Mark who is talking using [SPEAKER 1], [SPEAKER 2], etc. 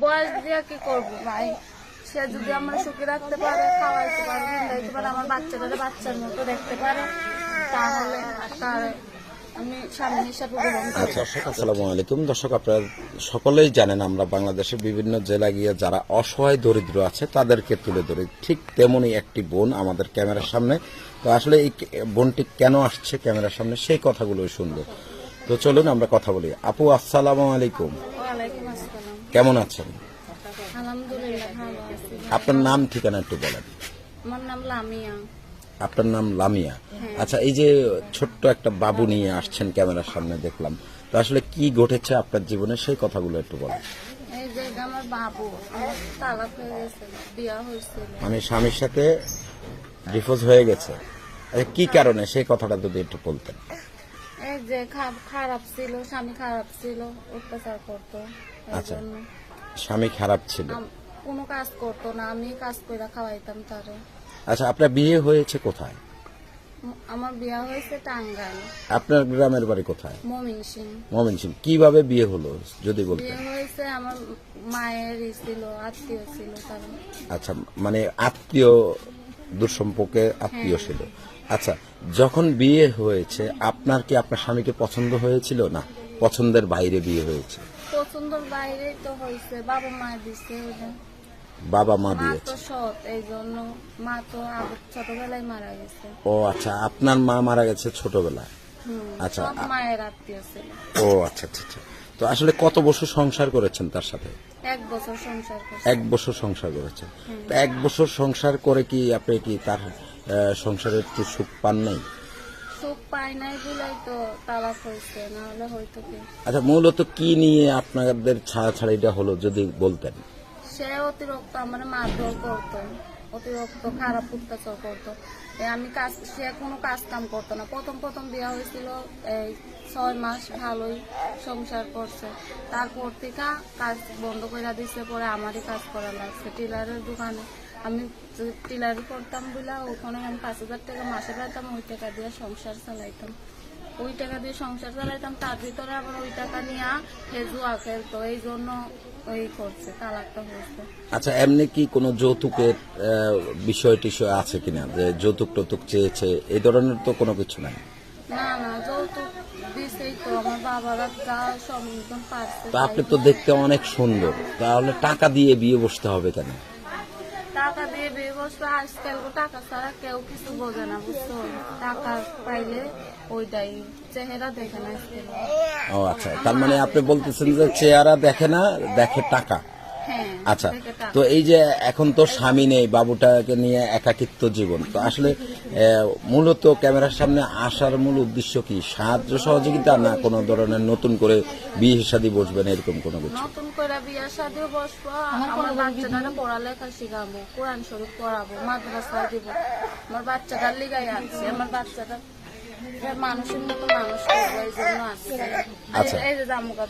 [SPEAKER 1] বয়স দিয়ে কি করবো ভাই? সে যদি আমরা সুখে রাখতে পারে, খাওয়াইতে পারে, দিতে পারে, আমার বাচ্চাটাকে বাচ্চার মতো দেখতে পারে, তাহলে তার আমি স্বামী হিসাবে গ্রহণ করি।
[SPEAKER 2] আচ্ছা, আসসালামু আলাইকুম দর্শক, আপনারা সকলেই জানেন আমরা বাংলাদেশের বিভিন্ন জেলা গিয়ে যারা অসহায় দরিদ্র আছে তাদেরকে তুলে ধরি। ঠিক তেমনই একটি বোন আমাদের ক্যামেরার সামনে। তো আসলে এই বোনটি কেন আসছে ক্যামেরার সামনে সেই কথাগুলোই শুনবো। তো চলুন আমরা কথা বলি। আপু আসসালামু আলাইকুম,
[SPEAKER 1] ওয়ালাইকুম আসসালাম।
[SPEAKER 2] কেমন আছেন?
[SPEAKER 1] আলহামদুলিল্লাহ ভালো আছি।
[SPEAKER 2] আপনার নাম ঠিকানা একটু বলেন।
[SPEAKER 1] আমার নাম লামিয়া।
[SPEAKER 2] আপনার নাম লামিয়া। আচ্ছা, এই যে ছোট্ট একটা বাবু নিয়ে আসছেন ক্যামেরার সামনে দেখলাম, তো আসলে কি ঘটেছে আপনার জীবনে সেই কথাগুলো একটু বলেন।
[SPEAKER 1] এই যে এটা আমার বাবু, আমার তালাক হয়ে গেছে, বিয়া হয়েছিল।
[SPEAKER 2] মানে স্বামীর সাথে ডিভোর্স হয়ে গেছে, আচ্ছা, কি কারণে সেই কথাটা যদি একটু বলতেন।
[SPEAKER 1] এই যে খারাপ ছিল, স্বামী খারাপ ছিল, অত্যাচার করতো। এই
[SPEAKER 2] আচ্ছা,
[SPEAKER 1] জন্য
[SPEAKER 2] স্বামী খারাপ ছিল।
[SPEAKER 1] কোনো কাজ করতো না, আমি কাজ করে খাওয়াইতাম তারে।
[SPEAKER 2] আচ্ছা, আপনার বিয়ে হয়েছে কোথায়?
[SPEAKER 1] আমার বিয়া হয়েছে টাঙ্গাইল।
[SPEAKER 2] আপনার গ্রামের বাড়ি কোথায়?
[SPEAKER 1] ময়মনসিংহ।
[SPEAKER 2] ময়মনসিংহ। কিভাবে বিয়ে হলো যদি
[SPEAKER 1] বিয়ে
[SPEAKER 2] বলতেন।
[SPEAKER 1] হয়েছে আমার মায়ের ছিল, আত্মীয় ছিল তারা।
[SPEAKER 2] আচ্ছা, মানে আত্মীয়, দুঃসম্পর্কে আত্মীয় ছিল। আচ্ছা, যখন বিয়ে হয়েছে আপনার কি আপনার স্বামীকে পছন্দ হয়েছিল, না পছন্দের বাইরে বিয়ে হয়েছে?
[SPEAKER 1] পছন্দের বাইরেই তো হয়েছে, বাবা মা দিছে ওটা।
[SPEAKER 2] বাবা মা
[SPEAKER 1] মা তো
[SPEAKER 2] দিয়েছে।
[SPEAKER 1] সৎ, এই জন্য। মা তো আগে ছোটবেলায় মারা গেছে।
[SPEAKER 2] ও আচ্ছা, আপনার মা মারা গেছে ছোটবেলায়। আচ্ছা,
[SPEAKER 1] সব মায়ের আত্মীয় ছিল।
[SPEAKER 2] ও আচ্ছা আচ্ছা আচ্ছা। তো আসলে কত বছর সংসার করেছেন তার সাথে?
[SPEAKER 1] 1 বছর সংসার করছে।
[SPEAKER 2] 1 বছর সংসার করেছেন। তো 1 বছর সংসার করে কি আপনি কি তার সংসারে একটু সুখ পান নাই?
[SPEAKER 1] সুখ পাই নাই বলেই তো তালাক হয়েছে, না হলে হয়তো কি।
[SPEAKER 2] আচ্ছা, মূলত কি নিয়ে আপনাদের ছাড়াছাড়িটা হলো যদি বলতেন।
[SPEAKER 1] সে অতিরিক্ত আমার মারধর করতো, অতিরিক্ত খারাপ অত্যাচার করতো। আমি সে কোনো কাজ কাম করতো না। প্রথম বিয়ে হয়েছিল, এই 6 মাস ভালোই সংসার করছে। তারপর থেকে কাজ বন্ধ করে দিচ্ছে, পরে আমারই কাজ করা লাগছে টেলারের দোকানে। আমি টেলারি করতাম বলে ওখানে আমি 5,000 টাকা মাসে পাইতাম, ওই টাকা দিয়ে সংসার চালাইতাম। তার ভিতরে আবার ওই টাকা নিয়ে হেজুয়া খেলতো, এই জন্য ওই করছে, তালাকটা হয়েছে।
[SPEAKER 2] আচ্ছা, এমনি কি কোনো যৌতুকের বিষয় টিষয় আছে কিনা, যে যৌতুক টৌতুক চেয়েছে এই ধরনের তো কোনো কিছু নাই?
[SPEAKER 1] না, যৌতুক দিছেই তো, আমার বাবারা যা সম্বোধন পারছে।
[SPEAKER 2] তো আপনি তো দেখতে অনেক সুন্দর, তাহলে টাকা দিয়ে বিয়ে বসতে হবে কেন?
[SPEAKER 1] টাকা দিয়ে বিয়ে বসবে, আজকাল টাকা ছাড়া কেউ কিছু বোঝে না, বুঝছো? টাকা পাইলে ওইটাই, চেহারা দেখে না আজকাল।
[SPEAKER 2] ও আচ্ছা, তার মানে আপনি বলতেছেন যে চেহারা দেখে না, দেখে টাকা।
[SPEAKER 1] হ্যাঁ,
[SPEAKER 2] আচ্ছা,
[SPEAKER 1] দেখে টাকা।
[SPEAKER 2] তো এই যে এখন তো স্বামী নেই, বাবুটাকে নিয়ে একাকিত্ব জীবন, তো আসলে মূলত ক্যামেরার সামনে আসার মূল উদ্দেশ্য কি? সাহায্য সহযোগিতা, না কোনো ধরনের নতুন করে বিয়ে শাদী বসবেন এরকম কোনো কিছু?
[SPEAKER 1] নতুন করে বিয়ে শাদিও বসবো, আমার বাচ্চাটাকে পড়ালেখা শিখাবো, কোরআন শরীফ পড়াবো, মাদ্রাসা দিব। আমার বাচ্চাটার লিগাই আছে, আমার বাচ্চাটা মানুষের মতো মানুষ করবো, এই জন্য আছে।
[SPEAKER 2] আচ্ছা।
[SPEAKER 1] এই যে জামুকা।